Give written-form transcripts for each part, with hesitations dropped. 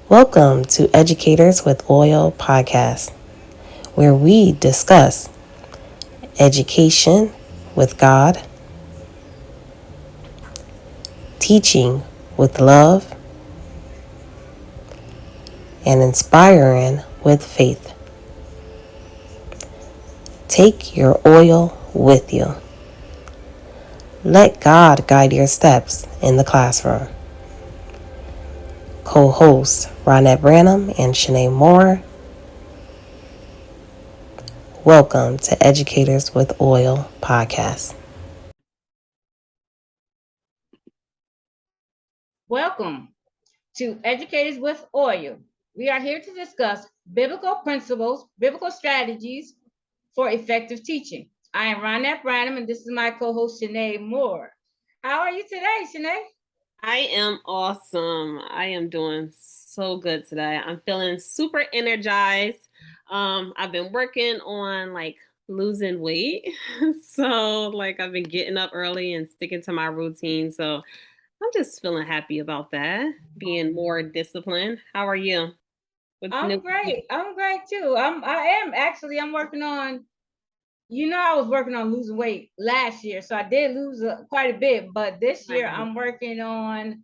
Welcome to Educators with Oil podcast, where we discuss education with God, teaching with love, and inspiring with faith. Take your oil with you. Let God guide your steps in the classroom. Co-hosts Ronnettebranham and Chenaemoore. Welcome to Educators with Oil podcast. Welcome to Educators with Oil. We are here to discuss biblical principles, biblical strategies for effective teaching. I am Ronette Branham, and this is my co-host, Chenaemoore. How are you today, Chenae? I am awesome. I am doing so good today. I'm feeling super energized. I've been working on losing weight. So I've been getting up early and sticking to my routine. So I'm just feeling happy about that, being more disciplined. How are you? What's new I'm with you? great. I'm great too. I'm working on. I was working on losing weight last year, so I did lose quite a bit. But this year, I'm working on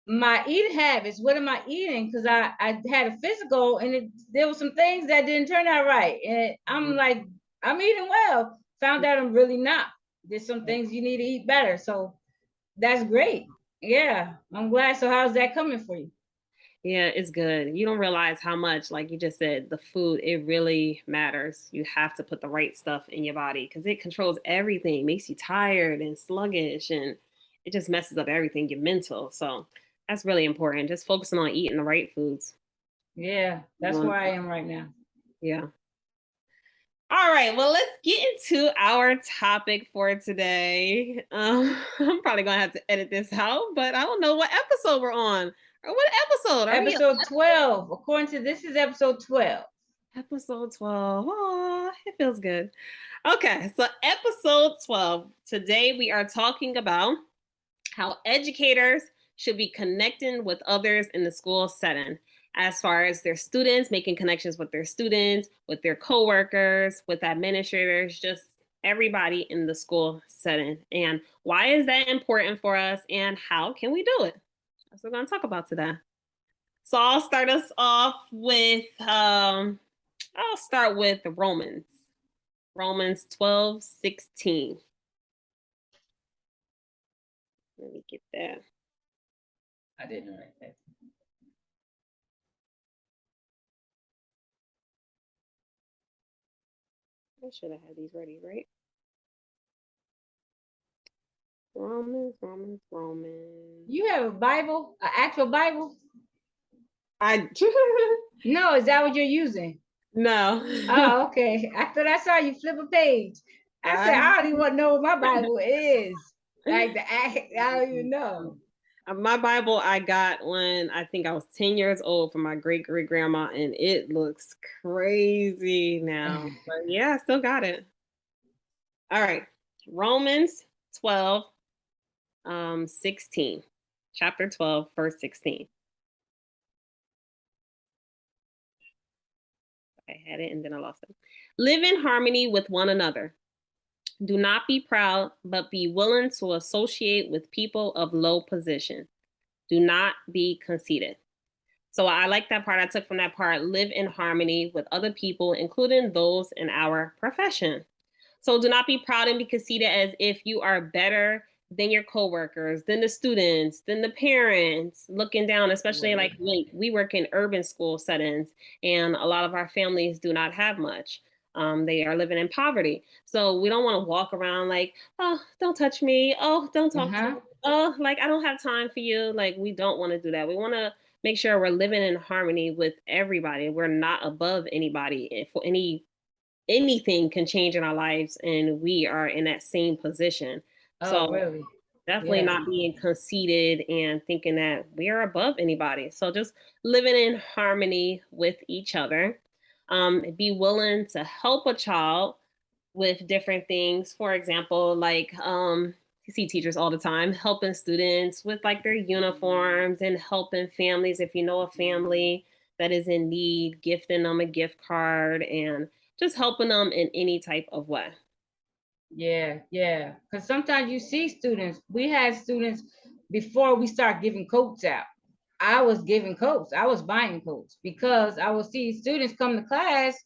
my eating habits. What am I eating? Because I had a physical, and there were some things that didn't turn out right, and I'm like, I'm eating well. Found out I'm really not. There's some things you need to eat better. So that's great. Yeah, I'm glad. So how's that coming for you? Yeah, it's good. You don't realize how much, like you just said, the food, it really matters. You have to put the right stuff in your body because it controls everything, makes you tired and sluggish, and it just messes up everything, your mental. So that's really important. Just focusing on eating the right foods. Yeah, that's where I am right now. Yeah. All right, well, let's get into our topic for today. I'm probably gonna have to edit this out, but I don't know what episode we're on. Or what episode are we? Episode 12. According to this is episode 12. Episode 12. Oh, it feels good. Okay, so episode 12. Today we are talking about how educators should be connecting with others in the school setting, as far as their students, making connections with their students, with their coworkers, with administrators, just everybody in the school setting. And why is that important for us and how can we do it? That's what we're going to talk about today. So I'll start us off with I'll start with Romans. Romans 12:16. Let me get that. I didn't write that. I should have had these ready, right? Romans. You have a Bible, an actual Bible? I No, is that what you're using? no. Oh, okay. I thought I saw you flip a page. I said, I I don't even want to know what my Bible is. Like the act, I don't even know. my Bible I got when I think I was 10 years old from my great great grandma, and it looks crazy now. But yeah, I still got it. All right. Romans 12, 16. Chapter 12, verse 16. I had it and then I lost it. Live in harmony with one another. Do not be proud, but be willing to associate with people of low position. Do not be conceited. So I like that part. I took from that part, live in harmony with other people, including those in our profession. So do not be proud and be conceited as if you are better than your coworkers, than the students, than the parents, looking down, especially Right. like we work in urban school settings, and a lot of our families do not have much. They are living in poverty. So we don't want to walk around like, oh, don't touch me. Oh, don't talk to me. Uh-huh. Oh, like I don't have time for you. Like we don't want to do that. We want to make sure we're living in harmony with everybody. We're not above anybody. If anything can change in our lives and we are in that same position. Oh, So really? definitely Yeah. not being conceited and thinking that we are above anybody. So just living in harmony with each other. Be willing to help a child with different things. For example, like you see teachers all the time helping students with like their uniforms and helping families. If you know a family that is in need, gifting them a gift card and just helping them in any type of way. Yeah, yeah. Because sometimes you see students, we had students before we start giving coats out. I was giving coats, I was buying coats because I would see students come to class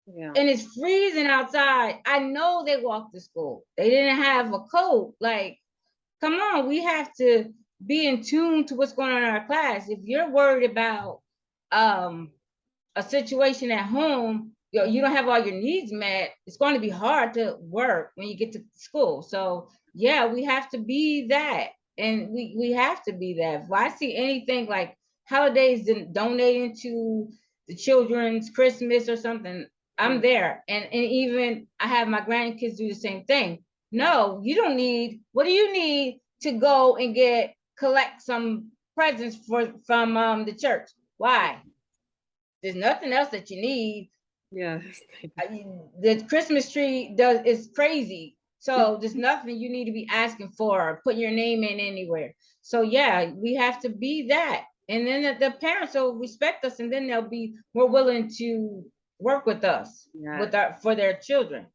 and it's freezing outside. I know they walked to school. They didn't have a coat. Like, come on, we have to be in tune to what's going on in our class. If you're worried about a situation at home, you don't have all your needs met, it's going to be hard to work when you get to school. So yeah, we have to be that. And we have to be that. If I see anything like holidays donating to the children's Christmas or something, I'm there. And even I have my grandkids do the same thing. No, you don't need, what do you need to go and collect some presents from the church? Why? There's nothing else that you need. Yeah. The Christmas tree is crazy. So there's nothing you need to be asking for or putting your name in anywhere. So yeah, we have to be that. And then the parents will respect us, and then they'll be more willing to work with us for their children.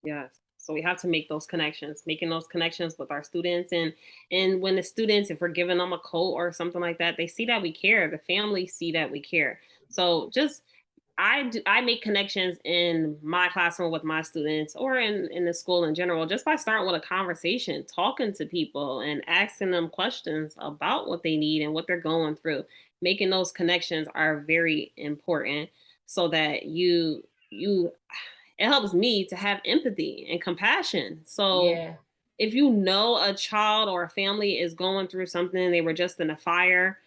Yes. So we have to make those connections, making those connections with our students. And when the students, if we're giving them a coat or something like that, they see that we care. The families see that we care. So just I make connections in my classroom with my students or in the school in general, just by starting with a conversation, talking to people and asking them questions about what they need and what they're going through. Making those connections are very important so that it helps me to have empathy and compassion. So Yeah. if you know a child or a family is going through something, they were just in a fire,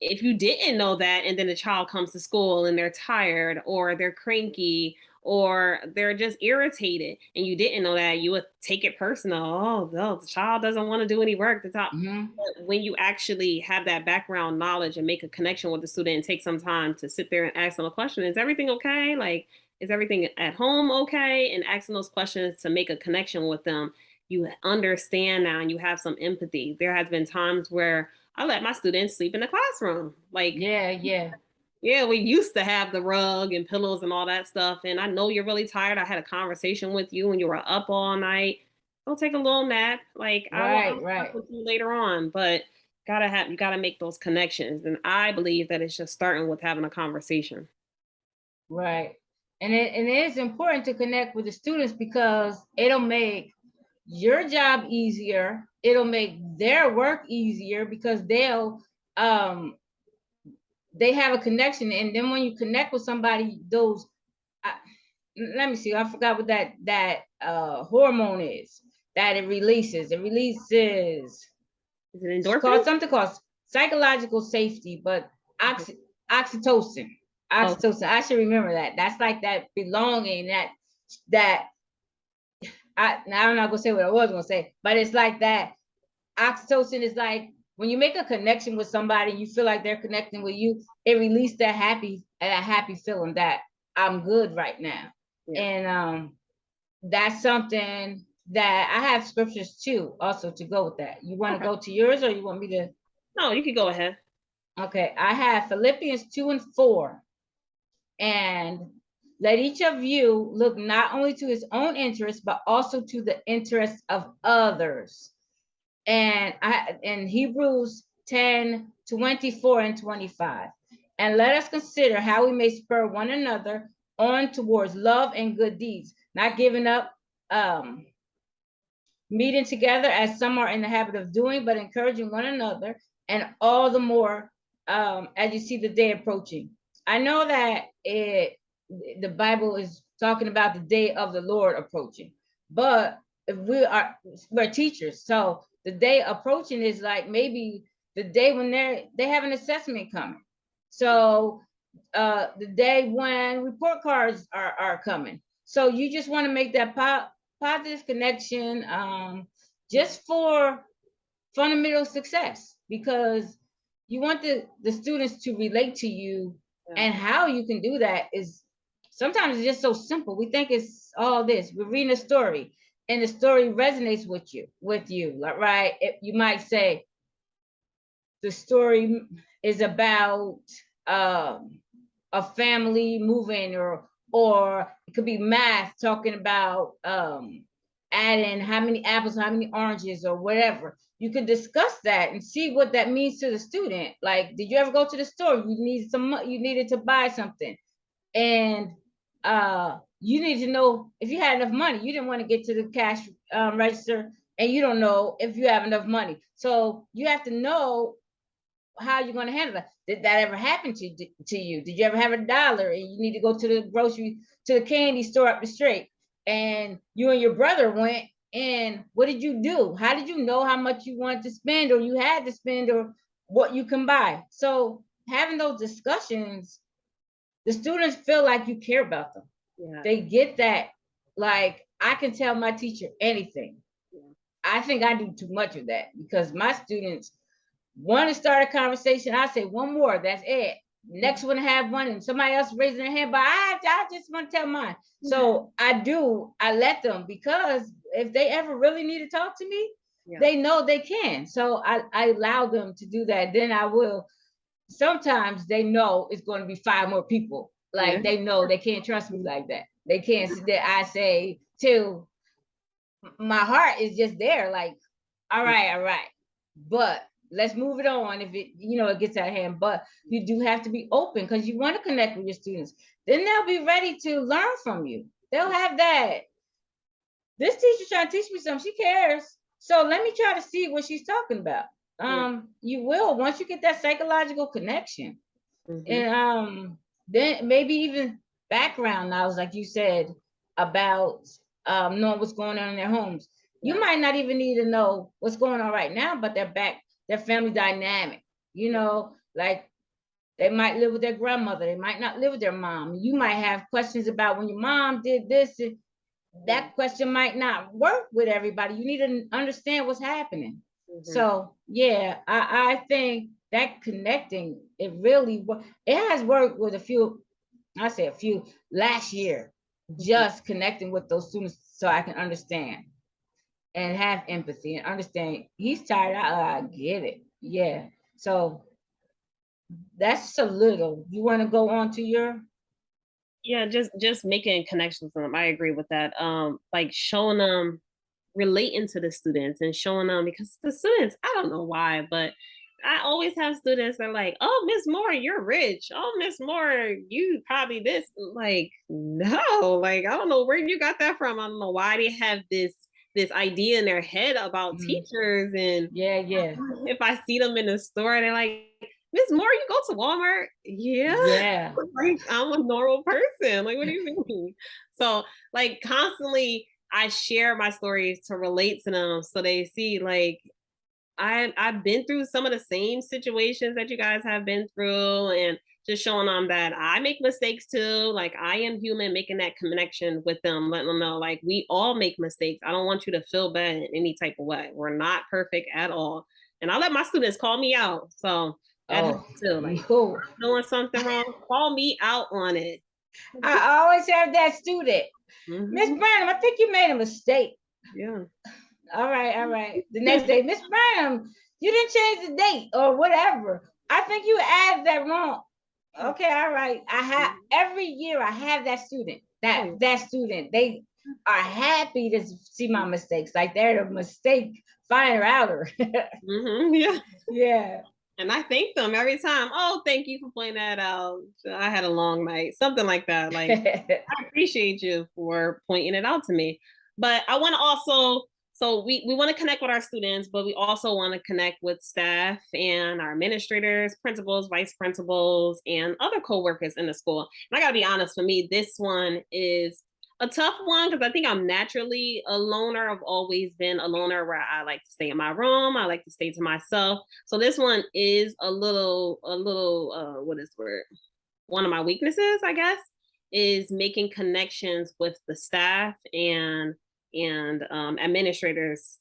if you didn't know that and then the child comes to school and they're tired or they're cranky or they're just irritated and you didn't know that, you would take it personal. Oh, no, the child doesn't want to do any work. But when you actually have that background knowledge and make a connection with the student and take some time to sit there and ask them a question, is everything okay? Like, is everything at home okay? And asking those questions to make a connection with them, you understand now and you have some empathy. There has been times where I let my students sleep in the classroom. Like, yeah, we used to have the rug and pillows and all that stuff. And I know you're really tired. I had a conversation with you when you were up all night. Go take a little nap. Like, I'll talk with you later on. But you gotta make those connections. And I believe that it's just starting with having a conversation. Right. And it is important to connect with the students because it'll make your job easier. It'll make their work easier because they have a connection. And then when you connect with somebody, let me see, I forgot what that hormone is that it releases. It releases, is it endorphin? It's called something called psychological safety, but oxytocin. Oxytocin. I should remember that. That's like that belonging, that I'm not gonna say what I was gonna say, but it's like that. Oxytocin is like when you make a connection with somebody and you feel like they're connecting with you, it releases that happy feeling that I'm good right now. Yeah. And that's something that I have scriptures too, also to go with that. You want to go to yours, or you want me to? No, you can go ahead. Okay, I have Philippians 2:4, and let each of you look not only to his own interest, but also to the interests of others. And in Hebrews 10:24 and 25. And let us consider how we may spur one another on towards love and good deeds, not giving up meeting together as some are in the habit of doing, but encouraging one another, and all the more as you see the day approaching. I know that the Bible is talking about the day of the Lord approaching, but if we're teachers, so the day approaching is like maybe the day when they have an assessment coming. So the day when report cards are coming. So you just want to make that positive connection just for fundamental success, because you want the students to relate to you. And how you can do that is sometimes it's just so simple. We think it's all this. We're reading a story and the story resonates with you, right? You might say the story is about a family moving, or it could be math talking about adding how many apples, how many oranges, or whatever. You could discuss that and see what that means to the student. Like, did you ever go to the store? You needed to buy something, and you need to know if you had enough money. You didn't want to get to the cash register, and you don't know if you have enough money. So you have to know how you're going to handle it. Did that ever happen to you? Did you ever have $1 and you need to go to the candy store up the street, and you and your brother went, and what did you do? How did you know how much you wanted to spend, or you had to spend, or what you can buy? So having those discussions, the students feel like you care about them. Yeah. They get that, like, I can tell my teacher anything. Yeah. I think I do too much of that, because my students want to start a conversation. I say one more, that's it. Next one to have one, and somebody else raising their hand, but I just want to tell mine. So I let them, because if they ever really need to talk to me, they know they can. So I allow them to do that. Then I will, sometimes they know it's going to be 5 more people. Like, they know they can't trust me like that. They can't sit there. I say, till my heart is just there, like, all right, but let's move it on if it gets out of hand. But you do have to be open, because you want to connect with your students. Then they'll be ready to learn from you. They'll have that, this teacher's trying to teach me something, she cares, so let me try to see what she's talking about. You will, once you get that psychological connection. And then maybe even background knowledge, like you said, about knowing what's going on in their homes. You might not even need to know what's going on right now, but their family dynamic, like, they might live with their grandmother, they might not live with their mom. You might have questions about when your mom did this, and that question might not work with everybody. You need to understand what's happening. So yeah, I think that connecting, it has worked with a few last year, just connecting with those students so I can understand and have empathy and understand. He's tired. I get it. Yeah. So that's a little. You want to go on to your? Yeah, just making connections with them. I agree with that. Like showing them, relating to the students and showing them, because the students, I don't know why, but I always have students that are like, oh, Miss Moore, you're rich. Oh, Miss Moore, you probably this. Like, no, like, I don't know where you got that from. I don't know why they have this idea in their head about teachers. And yeah, if I see them in the store, they're like, Miss Moore, you go to Walmart? Yeah. Like, I'm a normal person. Like, what do you mean? So, like, constantly I share my stories to relate to them, so they see, like, I've been through some of the same situations that you guys have been through, and just showing them that I make mistakes too. Like, I am human, making that connection with them, letting them know, like, we all make mistakes. I don't want you to feel bad in any type of way. We're not perfect at all. And I let my students call me out. So that helps too. Like, cool. Doing something wrong, call me out on it. I always have that student. Miss Branham, I think you made a mistake. Yeah. All right. The next day, Miss Branham, you didn't change the date or whatever. I think you added that wrong. Okay, all right. I have every year I have that student. That student, they are happy to see my mistakes. Like, they're the mistake finder outer. Yeah. And I thank them every time. Oh, thank you for pointing that out. I had a long night, something like that. Like, I appreciate you for pointing it out to me. But I want to also, so we want to connect with our students, but we also want to connect with staff and our administrators, principals, vice principals, and other coworkers in the school. And I gotta be honest, for me, this one is a tough one, because I think I'm naturally a loner. I've always been a loner, where I like to stay in my room. I like to stay to myself. So this one is a little, what is the word? One of my weaknesses, I guess, is making connections with the staff and administrators,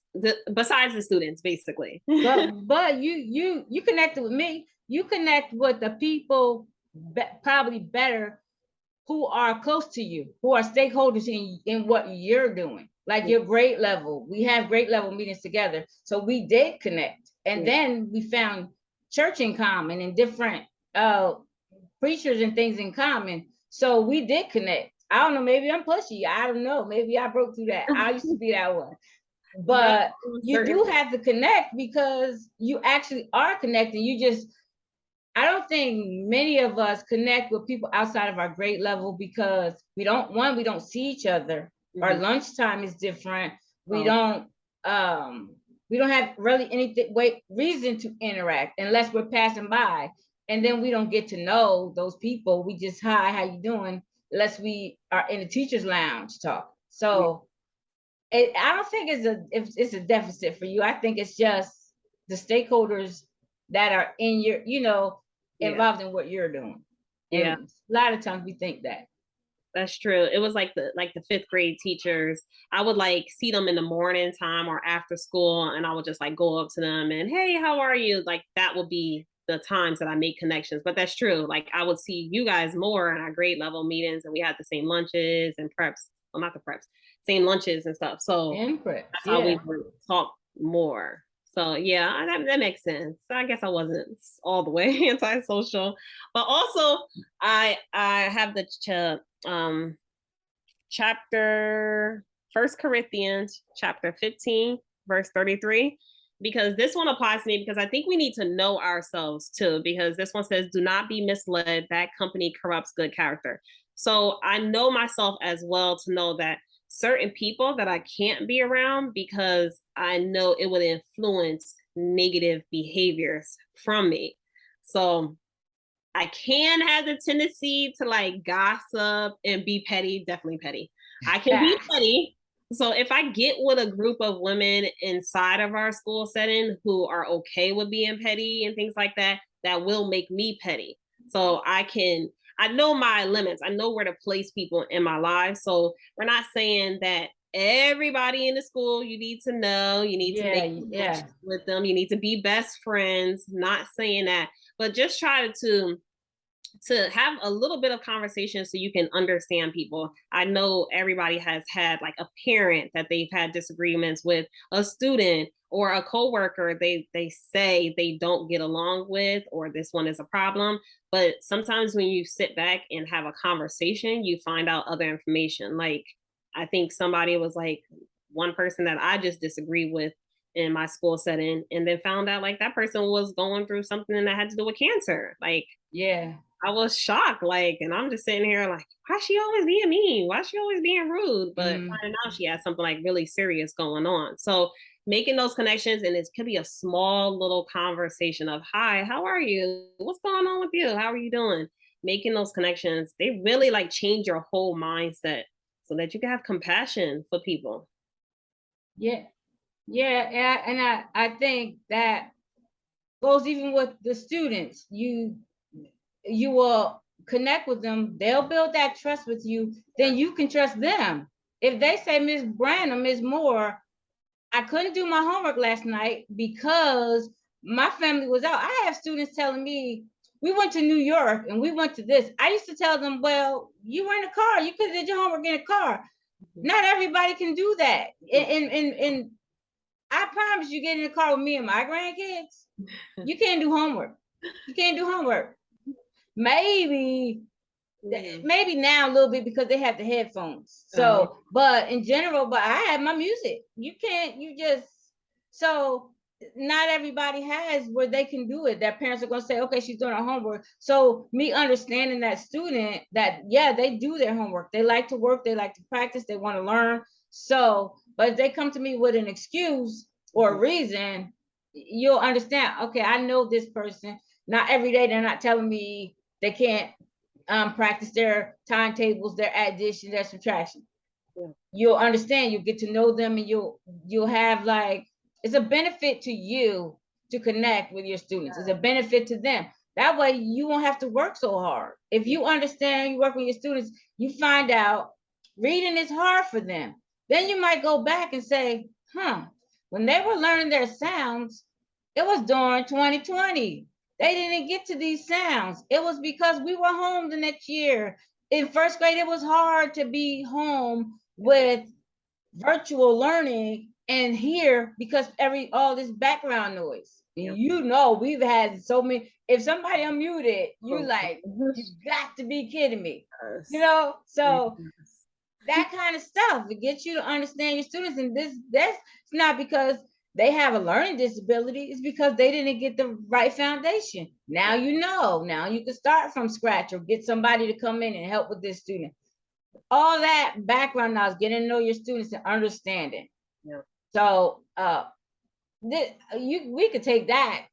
besides the students, basically. but you connected with me. You connect with the people probably better, who are close to you, who are stakeholders in what you're doing. like your grade level. We have grade level meetings together. So we did connect. And then we found church in common and different preachers and things in common. So we did connect. I don't know, maybe I'm pushy. I don't know. Maybe I broke through that. I used to be that one. But you do have to connect because you actually are connecting. I don't think many of us connect with people outside of our grade level because we don't see each other. Our lunchtime is different. We don't have really anything reason to interact unless we're passing by. And then we don't get to know those people. We just, hi, how you doing? Unless we are in the teacher's lounge talk. So I don't think it's a deficit for you. I think it's just the stakeholders that are in your, involved in what you're doing. And a lot of times we think that. That's true. It was like the fifth grade teachers. I would like see them in the morning time or after school, and I would just like go up to them and, hey, how are you? Like that would be the times that I make connections. But that's true. Like I would see you guys more in our grade level meetings, and we had the same lunches and preps. Well, not the preps, same lunches and stuff. So that's how we would talk more. So yeah, that makes sense. I guess I wasn't all the way antisocial, but also I have the chapter 1 Corinthians chapter 15 verse 33, because this one applies to me because I think we need to know ourselves too, because this one says, do not be misled, bad company corrupts good character. So I know myself as well to know that certain people that I can't be around because I know it would influence negative behaviors from me. So I can have the tendency to like gossip and be petty, definitely petty. I can be petty. So if I get with a group of women inside of our school setting who are okay with being petty and things like that, that will make me petty. So I know my limits. I know where to place people in my life. So we're not saying that everybody in the school you need to know, you need to make with them, you need to be best friends. Not saying that, but just try to have a little bit of conversation so you can understand people. I know everybody has had like a parent that they've had disagreements with, a student or a coworker they say they don't get along with, or this one is a problem. But sometimes when you sit back and have a conversation, you find out other information. Like I think somebody was like one person that I just disagree with in my school setting, and then found out like that person was going through something that had to do with cancer. Like, I was shocked, like, and I'm just sitting here like, why she always being mean? Why she always being rude? But finding out she had something like really serious going on. So making those connections, and it could be a small little conversation of, hi, how are you? What's going on with you? How are you doing? Making those connections, they really like change your whole mindset so that you can have compassion for people. Yeah. And I think that goes even with the students. You will connect with them, they'll build that trust with you, then you can trust them. If they say, Ms. Branham, Ms. Moore, I couldn't do my homework last night because my family was out. I have students telling me, we went to New York and we went to this. I used to tell them, well, you were in a car. You could have did your homework in a car. Not everybody can do that. And I promise you, get in the car with me and my grandkids, you can't do homework. You can't do homework. Maybe now a little bit because they have the headphones. So, but in general, but I have my music. So not everybody has where they can do it. Their parents are going to say, okay, she's doing her homework. So me understanding that student that, they do their homework. They like to work. They like to practice. They want to learn. So, but if they come to me with an excuse or a reason, you'll understand, okay, I know this person. Not every day they're not telling me they can't practice their timetables, their addition, their subtraction. You'll understand, you'll get to know them, and you'll have like, it's a benefit to you to connect with your students. It's a benefit to them. That way you won't have to work so hard. If you understand, you work with your students, you find out reading is hard for them. Then you might go back and say, when they were learning their sounds, it was during 2020. They didn't get to these sounds. It was because we were home the next year. In first grade, it was hard to be home with virtual learning and here because all this background noise. Yeah. You know, we've had so many. If somebody unmuted, you like, you got to be kidding me. You know, so that kind of stuff, it gets you to understand your students. And that's not because they have a learning disability, it's because they didn't get the right foundation. Now you know, now you can start from scratch or get somebody to come in and help with this student. All that background knowledge, getting to know your students and understanding. Yeah. So we could take that.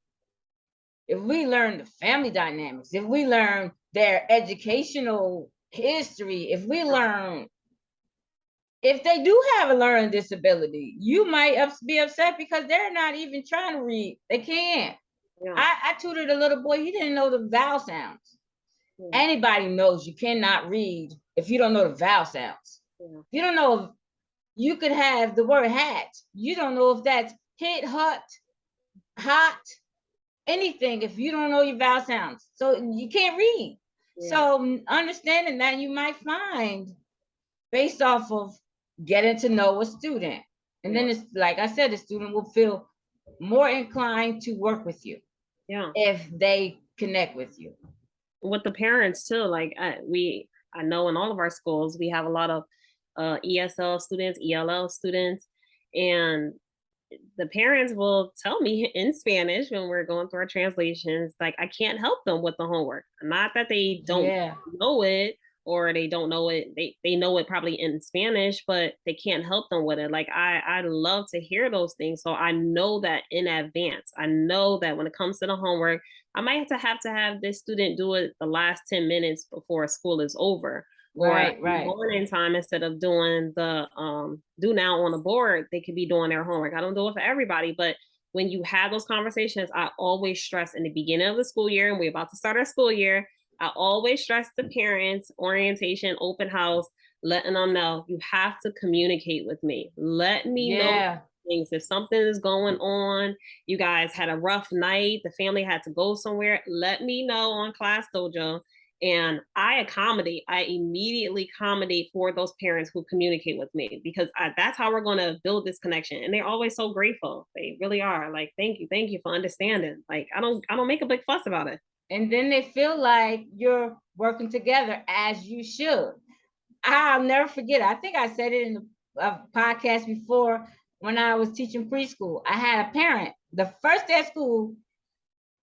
If we learn the family dynamics, if we learn their educational history, if we learn if they do have a learning disability, you might be upset because they're not even trying to read. They can't. Yeah. I tutored a little boy, he didn't know the vowel sounds. Yeah. Anybody knows you cannot read if you don't know the vowel sounds. Yeah. You don't know if you could have the word hat. You don't know if that's hit, hut, hot, anything if you don't know your vowel sounds. So you can't read. Yeah. So understanding that, you might find based off of getting to know a student. And then it's like I said, the student will feel more inclined to work with you. Yeah. If they connect with you. With the parents too, like I know in all of our schools, we have a lot of ESL students, ELL students, and the parents will tell me in Spanish when we're going through our translations, like I can't help them with the homework. Not that they don't know it, or they don't know it. They know it probably in Spanish, but they can't help them with it. Like I love to hear those things. So I know that in advance. I know that when it comes to the homework, I might have to have this student do it the last 10 minutes before school is over. Right. Morning time, instead of doing the do now on the board, they could be doing their homework. I don't do it for everybody, but when you have those conversations, I always stress in the beginning of the school year, and we're about to start our school year, I always stress the parents, orientation, open house, letting them know you have to communicate with me. Let me know things. If something is going on, you guys had a rough night, the family had to go somewhere, let me know on Class Dojo. And I immediately accommodate for those parents who communicate with me, because that's how we're going to build this connection. And they're always so grateful. They really are. Like, thank you for understanding. Like, I don't make a big fuss about it. And then they feel like you're working together as you should. I'll never forget. I think I said it in the podcast before when I was teaching preschool. I had a parent, the first day of school,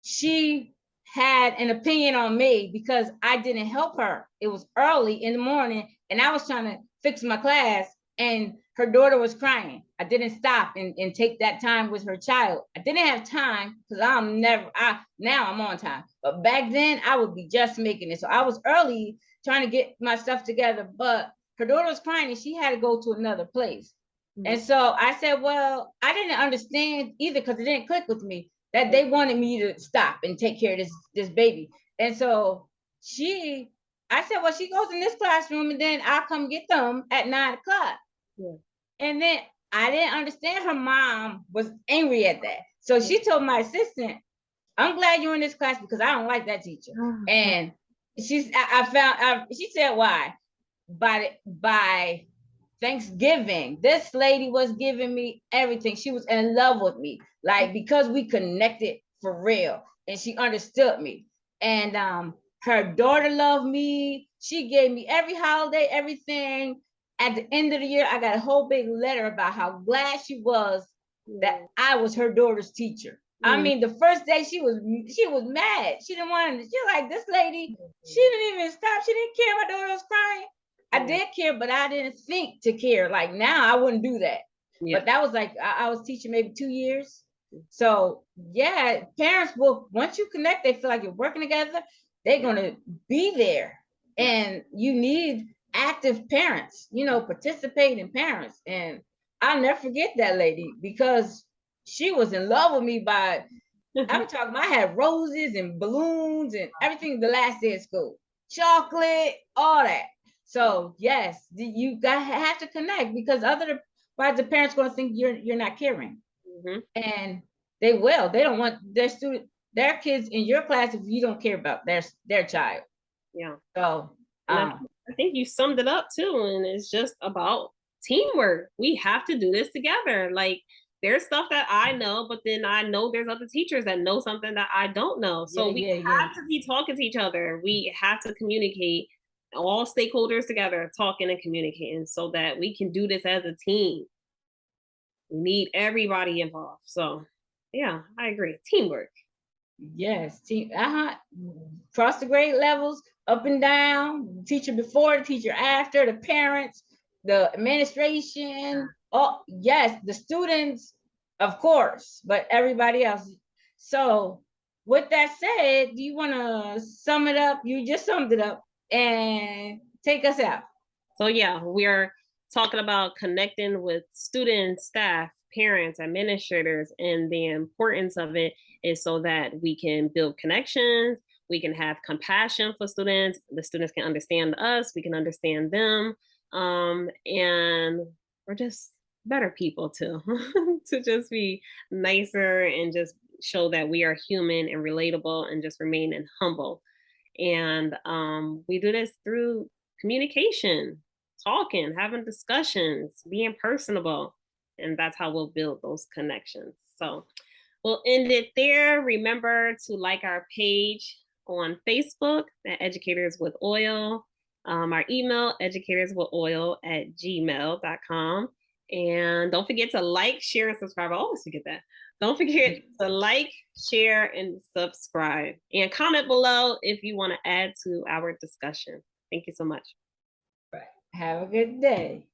she had an opinion on me because I didn't help her. It was early in the morning and I was trying to fix my class and her daughter was crying. I didn't stop and take that time with her child. I didn't have time because now I'm on time. But back then I would be just making it. So I was early trying to get my stuff together, but her daughter was crying and she had to go to another place. Mm-hmm. And so I said, well, I didn't understand either because it didn't click with me that they wanted me to stop and take care of this baby. And so I said, well, she goes in this classroom and then I'll come get them at 9 o'clock. Yeah. And then I didn't understand her mom was angry at that. So she told my assistant, I'm glad you're in this class because I don't like that teacher. Mm-hmm. And she said, why? By Thanksgiving, this lady was giving me everything. She was in love with me, like, because we connected for real and she understood me. And her daughter loved me. She gave me every holiday, everything. At the end of the year, I got a whole big letter about how glad she was that I was her daughter's teacher. I mean, the first day she was mad. She didn't want to. She was like, this lady, she didn't even stop. She didn't care my daughter was crying. I did care, but I didn't think to care. Like now, I wouldn't do that. Yeah. But that was like, I was teaching maybe 2 years. So yeah, parents will, once you connect, they feel like you're working together. They're going to be there. And you need active parents, participating parents. And I'll never forget that lady because she was in love with me I'm talking, I had roses and balloons and everything the last day of school. Chocolate, all that. So yes, you have to connect because otherwise the parents going to think you're not caring. Mm-hmm. And they will. They don't want their kids in your class if you don't care about their child. Yeah. So I think you summed it up too, and it's just about teamwork. We have to do this together. Like, there's stuff that I know, but then I know there's other teachers that know something that I don't know. So we have to be talking to each other. We have to communicate, all stakeholders together, talking and communicating, so that we can do this as a team. We need everybody involved. So yeah, I agree. Teamwork. Yes, team. Across the grade levels, up and down. Teacher before, the teacher after, the parents, the administration. Oh, yes, the students, of course, but everybody else. So, with that said, do you want to sum it up? You just summed it up and take us out. So yeah, we're talking about connecting with students, staff, parents, administrators, and the importance of it is so that we can build connections, we can have compassion for students, the students can understand us, we can understand them, and we're just better people too, to just be nicer and just show that we are human and relatable and just remaining humble. And we do this through communication, talking, having discussions, being personable. And that's how we'll build those connections. So we'll end it there. Remember to like our page on Facebook at Educators with Oil. Our email, educatorswithoil@gmail.com. And don't forget to like, share, and subscribe. I always forget that. Don't forget to like, share, and subscribe. And comment below if you want to add to our discussion. Thank you so much. Right. Have a good day.